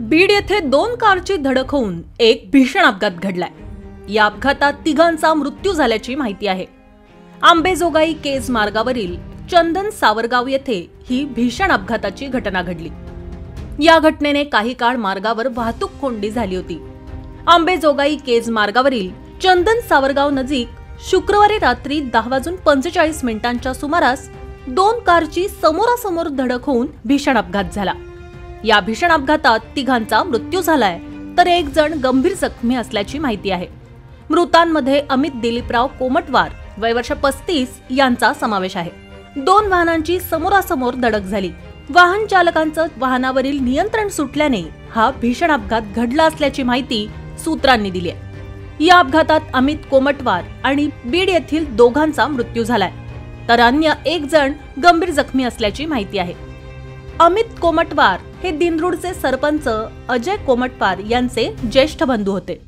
बीड येथे दोन कारची धडक होऊन एक भीषण अपघात घडलाय। या अपघातात तिघांचा मृत्यू झाल्याची माहिती आहे। आंबेजोगाई केज मार्गावरील चंदन सावरगाव येथे ही भीषण अपघाताची घटना घडली। या घटनेने काही काळ मार्गावर वाहतूक कोंडी झाली होती। आंबेजोगाई केज मार्गावरील चंदन सावरगाव नजीक शुक्रवारी रात्री 10:45 सुमारास दोन कारची समोरासमोर धडक होऊन भीषण अपघात झाला। या भीषण अपघातात तिघांचा मृत्यू झालाय, तर एक जण गंभीर जखमी असल्याची माहिती आहे। मृतांमध्ये अमित दिलीपराव कोमटवार वय वर्ष 35 यांचा समावेश आहे। दोन वाहनांची समोरासमोर धडक झाली। वाहन चालकांचं वाहनावरील नियंत्रण सुटल्याने हा भीषण अपघात घडला असल्याची माहिती सूत्रांनी दिली आहे। या अपघातात अमित कोमटवार आणि बीड येथील दोघांचा मृत्यू झालाय, तर अन्य एक जण गंभीर जखमी असल्याची माहिती आहे। अमित कोमटवार हे दिंडरूडचे सरपंच अजय कोमटवार यांचे ज्येष्ठ बंधू होते।